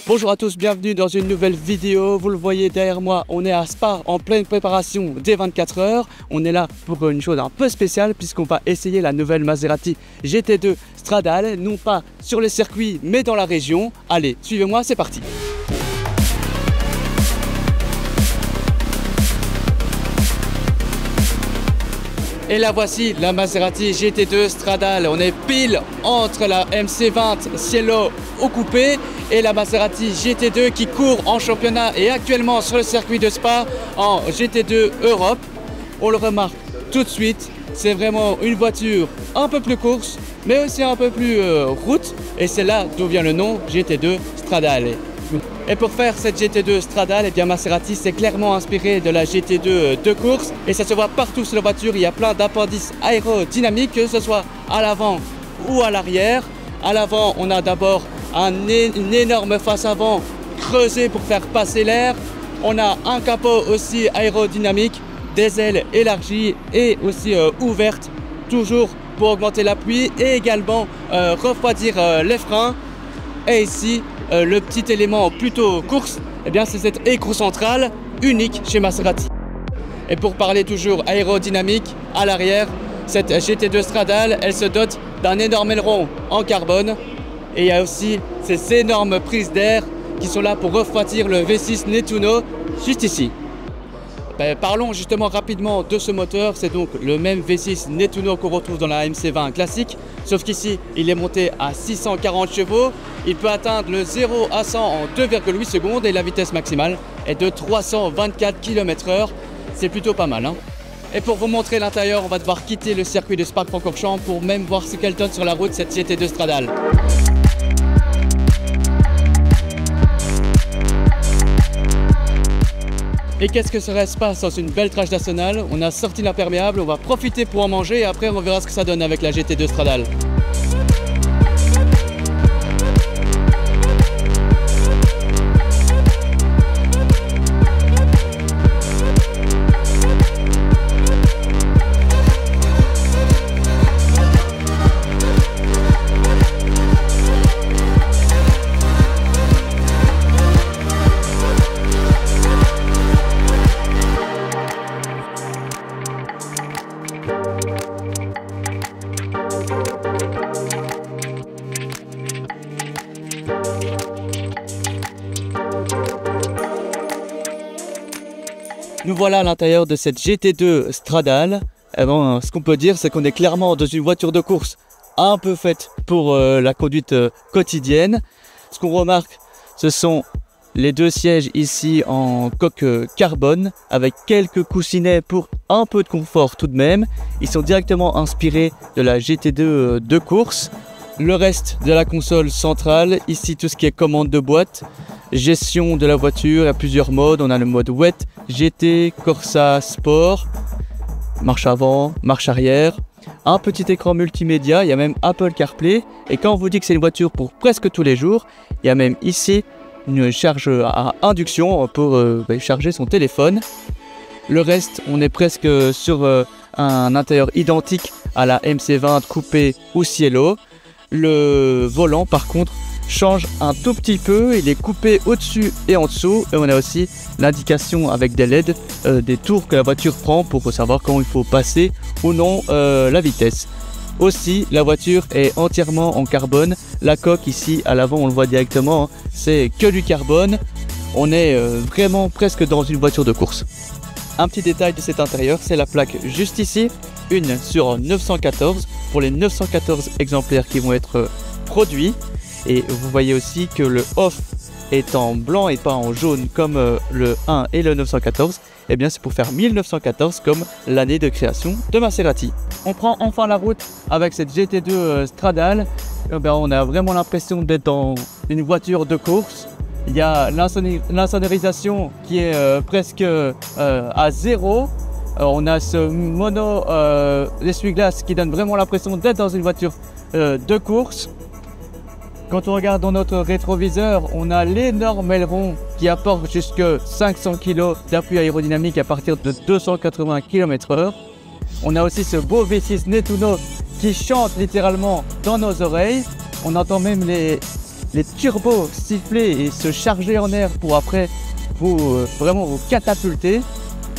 Bonjour à tous, bienvenue dans une nouvelle vidéo. Vous le voyez derrière moi, on est à Spa en pleine préparation des 24 heures. On est là pour une chose un peu spéciale puisqu'on va essayer la nouvelle Maserati GT2 Stradale, non pas sur le circuit mais dans la région. Allez, suivez-moi, c'est parti. Et la voici, la Maserati GT2 Stradale. On est pile entre la MC20 Cielo au coupé et la Maserati GT2 qui court en championnat et actuellement sur le circuit de Spa en GT2 Europe. On le remarque tout de suite, c'est vraiment une voiture un peu plus course mais aussi un peu plus route, et c'est là d'où vient le nom GT2 Stradale. Et pour faire cette GT2 Stradale, eh bien Maserati s'est clairement inspiré de la GT2 de course et ça se voit partout sur la voiture. Il y a plein d'appendices aérodynamiques, que ce soit à l'avant ou à l'arrière. À l'avant, on a d'abord une énorme face avant creusée pour faire passer l'air. On a un capot aussi aérodynamique, des ailes élargies et aussi ouvertes, toujours pour augmenter l'appui et également refroidir les freins. Et ici, le petit élément plutôt course, eh bien c'est cette écrou centrale unique chez Maserati. Et pour parler toujours aérodynamique, à l'arrière, cette GT2 Stradale, elle se dote d'un énorme aileron en carbone. Et il y a aussi ces énormes prises d'air qui sont là pour refroidir le V6 Nettuno, juste ici. Parlons justement rapidement de ce moteur. C'est donc le même V6 Nettuno qu'on retrouve dans la MC20 classique, sauf qu'ici il est monté à 640 chevaux. Il peut atteindre le 0 à 100 en 2,8 secondes et la vitesse maximale est de 324 km/h. C'est plutôt pas mal, hein. Et pour vous montrer l'intérieur, on va devoir quitter le circuit de Spa-Francorchamps pour même voir ce qu'elle donne sur la route, cette GT2 Stradale. Et qu'est-ce que serait Spa sans une belle trage nationale? On a sorti l'imperméable, on va profiter pour en manger et après on verra ce que ça donne avec la GT2 Stradale. Nous voilà à l'intérieur de cette GT2 Stradale. Et bon, ce qu'on peut dire, c'est qu'on est clairement dans une voiture de course un peu faite pour la conduite quotidienne. Ce qu'on remarque, ce sont les deux sièges ici en coque carbone avec quelques coussinets pour un peu de confort tout de même. Ils sont directement inspirés de la GT2 de course. Le reste de la console centrale, ici tout ce qui est commande de boîte, gestion de la voiture, il y a plusieurs modes. On a le mode wet, GT, Corsa, Sport, marche avant, marche arrière, un petit écran multimédia, il y a même Apple CarPlay. Et quand on vous dit que c'est une voiture pour presque tous les jours, il y a même ici une charge à induction pour charger son téléphone. Le reste, on est presque sur un intérieur identique à la MC20 coupé ou Cielo. Le volant par contre change un tout petit peu, il est coupé au-dessus et en dessous et on a aussi l'indication avec des LED des tours que la voiture prend pour savoir quand il faut passer ou non la vitesse. Aussi la voiture est entièrement en carbone, la coque ici à l'avant on le voit directement, c'est que du carbone. On est vraiment presque dans une voiture de course. Un petit détail de cet intérieur, c'est la plaque juste ici, une sur 914 pour les 914 exemplaires qui vont être produits. Et vous voyez aussi que le off est en blanc et pas en jaune comme le 1 et le 914. Et bien c'est pour faire 1914 comme l'année de création de Maserati. On prend enfin la route avec cette GT2 Stradale. On a vraiment l'impression d'être dans une voiture de course. Il y a l'insonorisation qui est presque à zéro. On a ce mono essuie-glace qui donne vraiment l'impression d'être dans une voiture de course. Quand on regarde dans notre rétroviseur, on a l'énorme aileron qui apporte jusque 500 kg d'appui aérodynamique à partir de 280 km/h. On a aussi ce beau V6 Nettuno qui chante littéralement dans nos oreilles. On entend même les les turbos siffler et se charger en air pour après vraiment vous catapulter.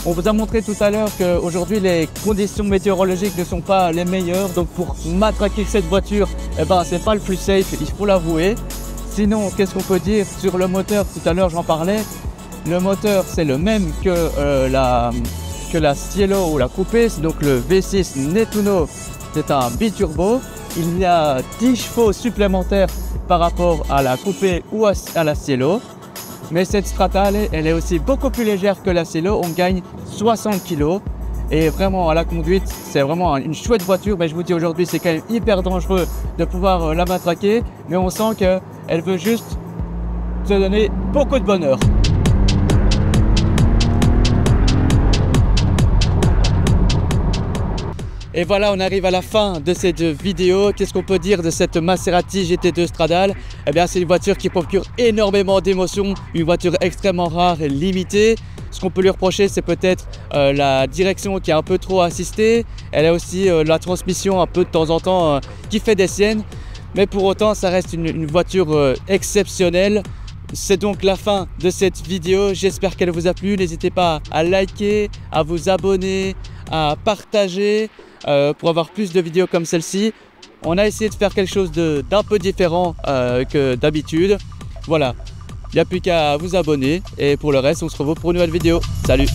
On vous a montré tout à l'heure qu'aujourd'hui les conditions météorologiques ne sont pas les meilleures, donc pour matraquer cette voiture, eh ben, c'est pas le plus safe, il faut l'avouer. Sinon, qu'est-ce qu'on peut dire sur le moteur? Tout à l'heure j'en parlais, le moteur c'est le même que la Cielo ou la Coupé, c'est donc le V6 Nettuno, c'est un biturbo. Il y a 10 chevaux supplémentaires par rapport à la Coupé ou à la Cielo. Mais cette Stradale, elle est aussi beaucoup plus légère que la Cielo, on gagne 60 kg. Et vraiment à la conduite, c'est vraiment une chouette voiture. Mais je vous dis aujourd'hui, c'est quand même hyper dangereux de pouvoir la matraquer. Mais on sent qu'elle veut juste te donner beaucoup de bonheur. Et voilà, on arrive à la fin de cette vidéo. Qu'est-ce qu'on peut dire de cette Maserati GT2 Stradale? Eh bien, c'est une voiture qui procure énormément d'émotions, une voiture extrêmement rare et limitée. Ce qu'on peut lui reprocher, c'est peut-être la direction qui est un peu trop assistée. Elle a aussi la transmission un peu de temps en temps qui fait des siennes. Mais pour autant, ça reste une voiture exceptionnelle. C'est donc la fin de cette vidéo. J'espère qu'elle vous a plu. N'hésitez pas à liker, à vous abonner, à partager pour avoir plus de vidéos comme celle-ci. On a essayé de faire quelque chose d'un peu différent que d'habitude. Voilà, il n'y a plus qu'à vous abonner et pour le reste, on se revoit pour une nouvelle vidéo. Salut!